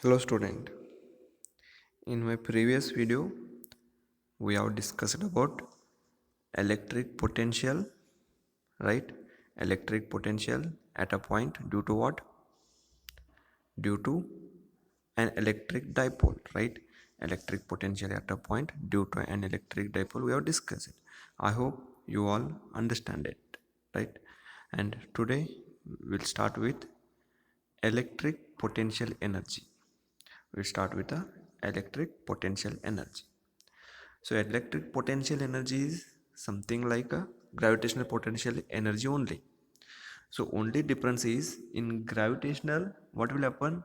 Hello student, in my previous video we have discussed about electric potential, right? Electric potential at a point due to what? Due to an electric dipole, right? Electric potential at a point due to an electric dipole, we have discussed it. I hope you all understand it, right? And today we'll start with electric potential energy. We'll start with the electric potential energy. So electric potential energy is something like a gravitational potential energy only. So only difference is in gravitational, what will happen?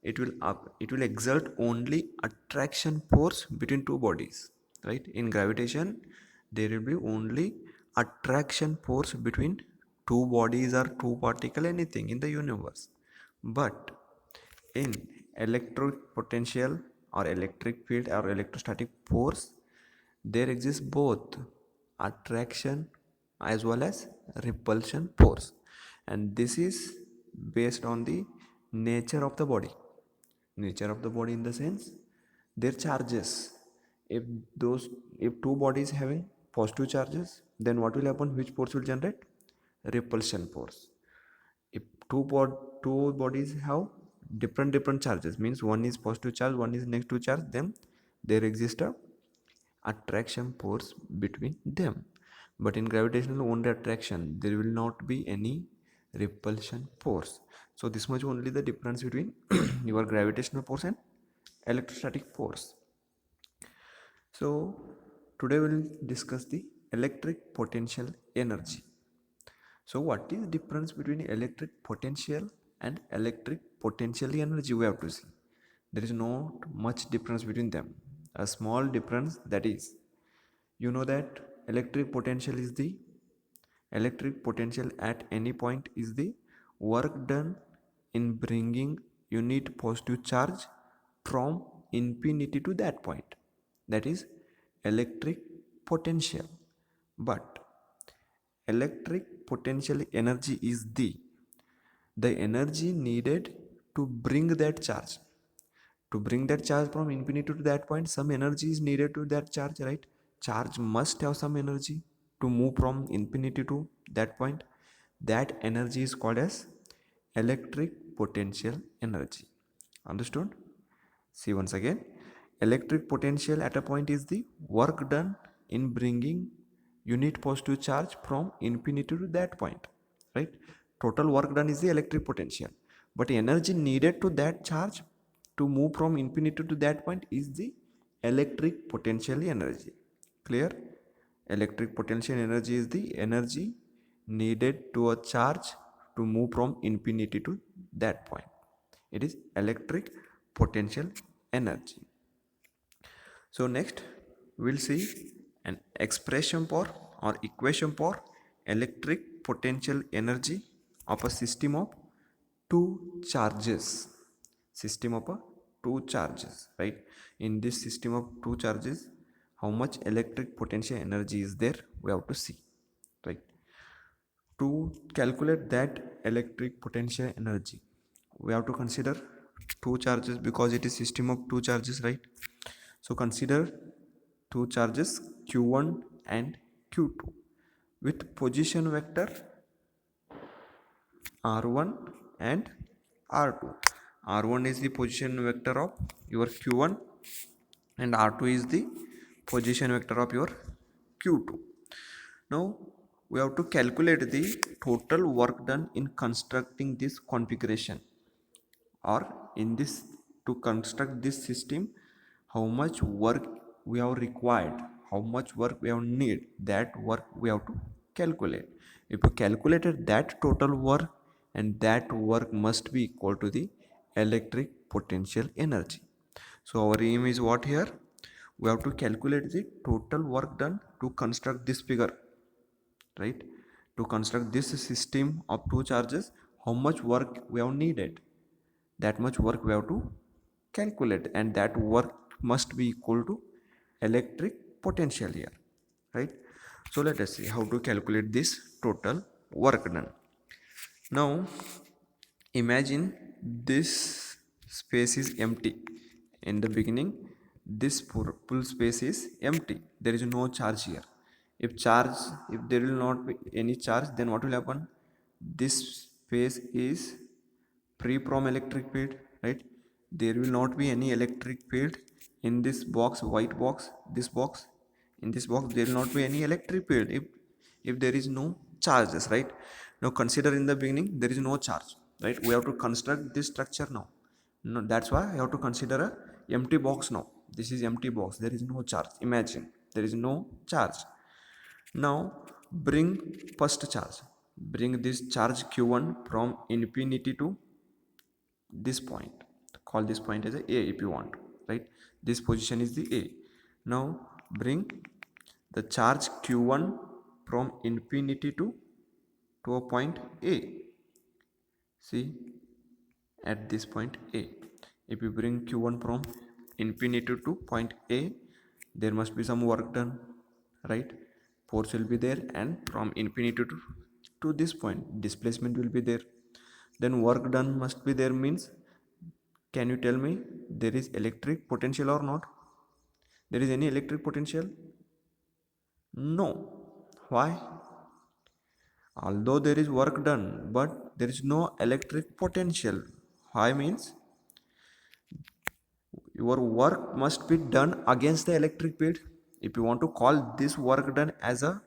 It will exert only attraction force between two bodies, right? In gravitation, there will be only attraction force between two bodies or two particle, anything in the universe. But in electric potential or electric field or electrostatic force, there exists both attraction as well as repulsion force, and this is based on the nature of the body. Nature of the body in the sense their charges. If those if two bodies having positive charges, then what will happen? Which force will generate? Repulsion force. If two bodies have different charges, means one is positive charge, one is negative charge, then there exists a attraction force between them. But in gravitational only attraction, there will not be any repulsion force. So this much only the difference between your gravitational force and electrostatic force. So today we'll discuss the electric potential energy. So what is the difference between electric potential and electric potential energy? We have to see. There is not much difference between them. A small difference, that is, you know that electric potential at any point is the work done in bringing unit positive charge from infinity to that point. That is electric potential. But electric potential energy is the energy needed to bring that charge. To bring that charge from infinity to that point, some energy is needed to that charge, right? Charge must have some energy to move from infinity to that point. That energy is called as electric potential energy. Understood? See once again, electric potential at a point is the work done in bringing unit positive charge from infinity to that point, right? Total work done is the electric potential, but energy needed to that charge to move from infinity to that point is the electric potential energy. Clear? Electric potential energy is the energy needed to a charge to move from infinity to that point. It is electric potential energy. So next we'll see an expression for or equation for electric potential energy of a system of two charges. System of a two charges, right? In this system of two charges, how much electric potential energy is there, we have to see, right? To calculate that electric potential energy, we have to consider two charges because it is system of two charges, right? So consider two charges q1 and q2 with position vector r1 and r2. R1 is the position vector of your q1 and r2 is the position vector of your q2. Now we have to calculate the total work done in constructing this configuration, or in this, to construct this system, how much work we have required, how much work we have need, that work we have to calculate. If you calculated that total work, and that work must be equal to the electric potential energy. So our aim is what here? We have to calculate the total work done to construct this figure, right? To construct this system of two charges, how much work we have needed, that much work we have to calculate, and that work must be equal to electric potential here, right? So let us see how to calculate this total work done. Now imagine this space is empty. In the beginning, this full space is empty. There is no charge here. If there will not be any charge, then what will happen? This space is free from electric field, right? There will not be any electric field in this box, white box, this box. In this box, there will not be any electric field if there is no charges, right? Now consider in the beginning there is no charge, right? We have to construct this structure now. No, that's why I have to consider a empty box now. This is empty box. There is no charge. Imagine there is no charge. Now bring first charge. Bring this charge Q1 from infinity to this point. Call this point as a if you want, right? This position is the A. Now bring the charge Q1 from infinity to a point A. See, at this point A, if you bring Q1 from infinity to point A, there must be some work done, right? Force will be there, and from infinity to this point, displacement will be there. Then work done must be there, means can you tell me there is electric potential or not? There is any electric potential? No. Why? Although there is work done, but there is no electric potential. Why means your work must be done against the electric field. If you want to call this work done as a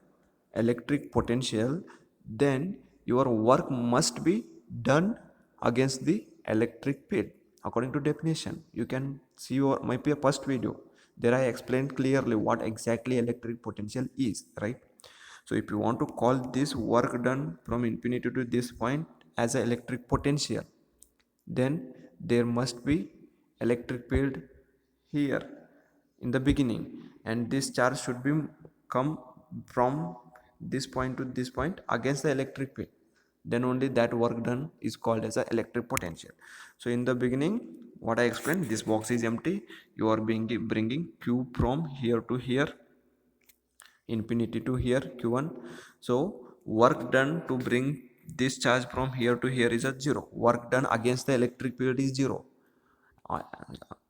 electric potential, then your work must be done against the electric field. According to definition, you can see your my first video. There I explained clearly what exactly electric potential is, right? So if you want to call this work done from infinity to this point as an electric potential, then there must be electric field here in the beginning, and this charge should be come from this point to this point against the electric field. Then only that work done is called as a electric potential. So in the beginning, what I explained, this box is empty. You are bringing Q from here to here, infinity to here, Q1. So work done to bring this charge from here to here is a 0. Work done against the electric field is 0.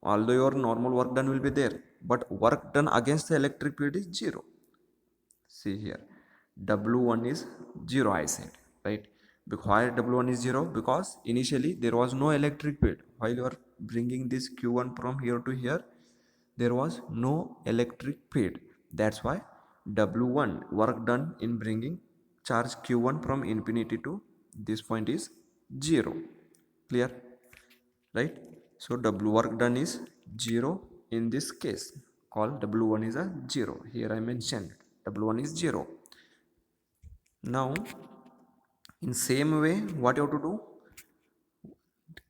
Although your normal work done will be there, but work done against the electric field is 0. See here, W1 is 0, I said, right? Why W1 is 0? Because initially there was no electric field. While you are bringing this Q1 from here to here, there was no electric field. That's why W1, work done in bringing charge Q1 from infinity to this point, is 0. Clear? Right? So W work done is 0 in this case. Call W1 is a 0. Here I mentioned W1 is 0. Now in same way, what you have to do?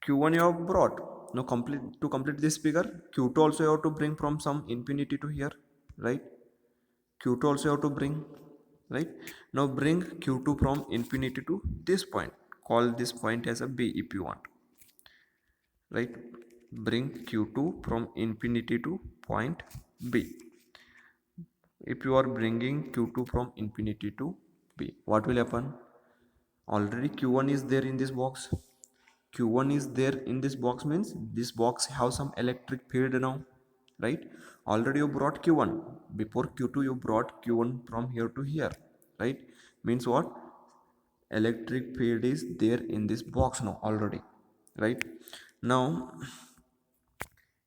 Q1 you have brought. Now to complete this figure, Q2 also you have to bring from some infinity to here, right? Q2 also you have to bring, right? Now bring Q2 from infinity to this point. Call this point as a B if you want, right? Bring Q2 from infinity to point B. If you are bringing Q2 from infinity to B, what will happen? Already Q1 is there in this box. Q1 is there in this box means this box have some electric field now, right? Already you brought Q1. Before Q2 you brought Q1 from here to here, right? Means what? Electric field is there in this box now already, right? Now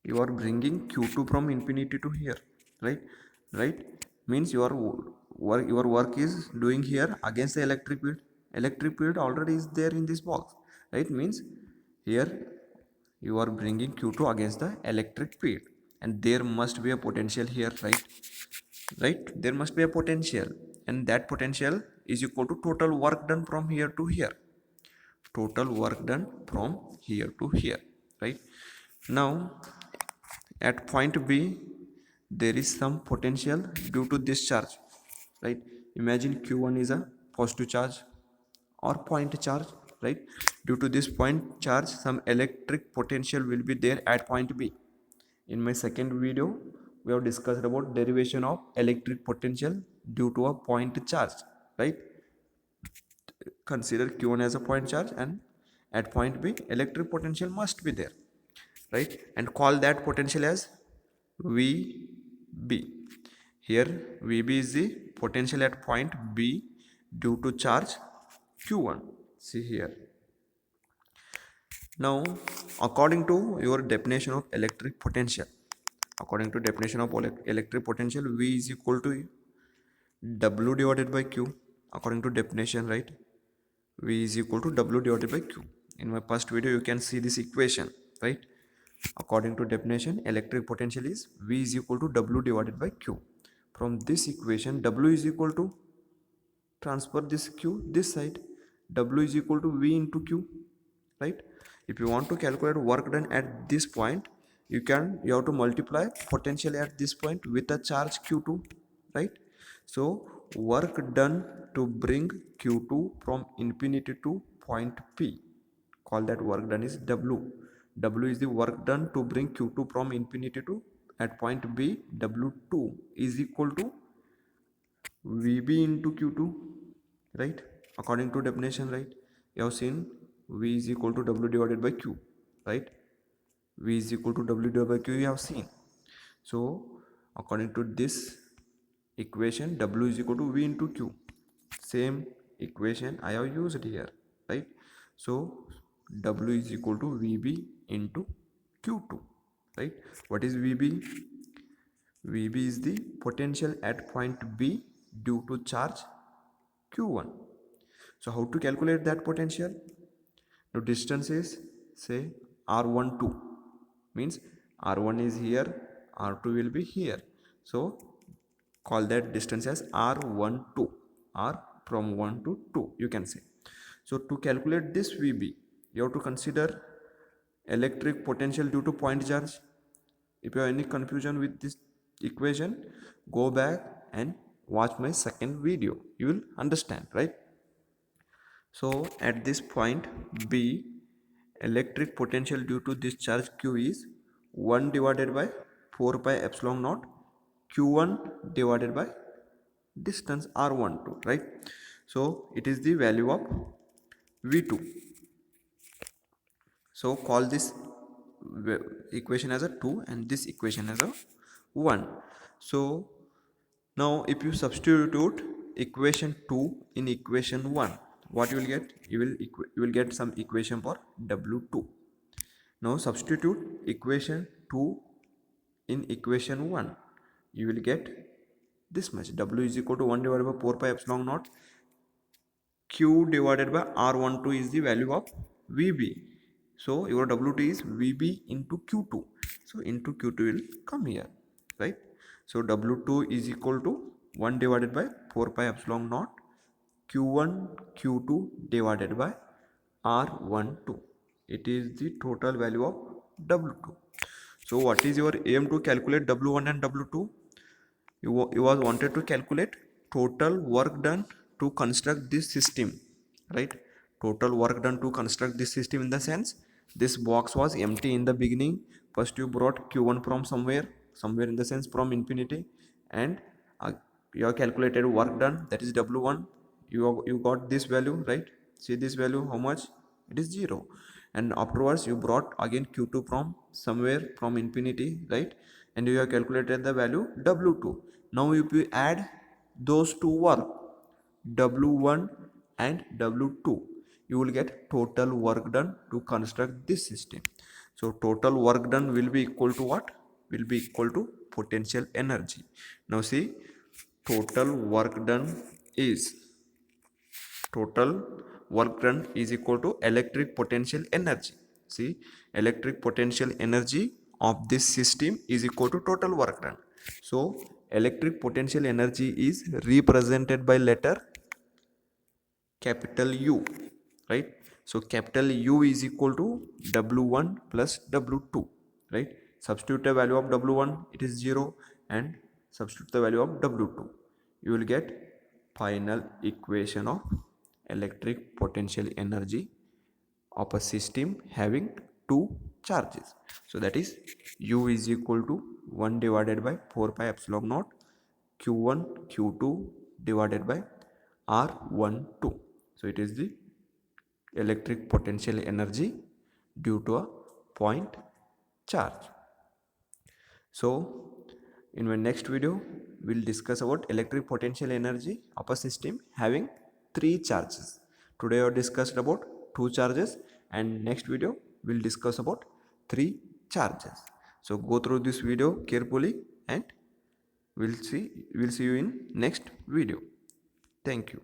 you are bringing Q2 from infinity to here, right? Means your work is doing here against the electric field already is there in this box, right? Means here you are bringing Q2 against the electric field, and there must be a potential here, right? There must be a potential, and that potential is equal to total work done from here to here. Total work done from here to here, right? Now at point B there is some potential due to this charge, right? Imagine Q1 is a positive charge or point charge, right? Due to this point charge, some electric potential will be there at point B. In my second video we have discussed about derivation of electric potential due to a point charge, right? Consider Q1 as a point charge, and at point B electric potential must be there. right? And call that potential as VB. Here VB is the potential at point B due to charge Q1. See here. Now, according to your definition of electric potential, according to definition of electric potential, V is equal to W divided by Q. According to definition, right? V is equal to W divided by Q. In my past video, you can see this equation, right? According to definition, electric potential is V is equal to W divided by Q. From this equation, W is equal to, transfer this Q this side, W is equal to V into Q, right? If you want to calculate work done at this point, you have to multiply potential at this point with a charge Q2, right? So work done to bring Q2 from infinity to point P, call that work done is W. W is the work done to bring Q2 from infinity to at point B. W2 is equal to VB into Q2, right? According to definition, right? You have seen V is equal to W divided by Q, right? V is equal to W divided by Q, you have seen. So according to this equation, W is equal to V into Q. Same equation I have used here, right? So W is equal to VB into Q2, right? What is VB? VB is the potential at point B due to charge Q1. So how to calculate that potential? The distance is, say, R12, means R1 is here, R2 will be here. So call that distance as R12, R from 1 to 2, you can say. So to calculate this VB, you have to consider electric potential due to point charge. If you have any confusion with this equation, go back and watch my second video, you will understand, right? So at this point B, electric potential due to this charge Q is 1 divided by 4 pi epsilon naught Q1 divided by distance R12, right? So it is the value of V2. So call this equation as a 2 and this equation as a 1. So now if you substitute equation 2 in equation 1, what you will get? You will get some equation for W2. Now substitute equation 2 in equation 1. You will get this much. W is equal to 1 divided by 4 pi epsilon naught Q divided by R12 is the value of VB. So your W2 is VB into Q2. So into Q2 will come here, right? So W2 is equal to 1 divided by 4 pi epsilon naught Q1 Q2 divided by R12. It is the total value of W2. So what is your aim to calculate W1 and W2? You was wanted to calculate total work done to construct this system, right? Total work done to construct this system, in the sense this box was empty in the beginning. First you brought Q1 from somewhere in the sense from infinity, and you have calculated work done, that is W1. You got this value, right? See this value, how much? It is 0. And afterwards you brought again Q2 from somewhere from infinity, right? And you have calculated the value W2. Now if you add those two work, W1 and W2, you will get total work done to construct this system. So total work done will be equal to what? Will be equal to potential energy. Now see, total work done is equal to electric potential energy. See, electric potential energy of this system is equal to total work done. So electric potential energy is represented by letter capital U, right? So capital U is equal to W1 plus W2, right? Substitute the value of W1, it is 0, and substitute the value of W2. You will get final equation of electric potential energy of a system having two charges. So that is U is equal to 1 divided by 4 pi epsilon naught Q1 Q2 divided by R12. So it is the electric potential energy due to a point charge. So in my next video, we'll discuss about electric potential energy of a system having 3 charges. Today I discussed about 2 charges, and next video we'll discuss about 3 charges. So go through this video carefully, and we'll see you in next video. Thank you.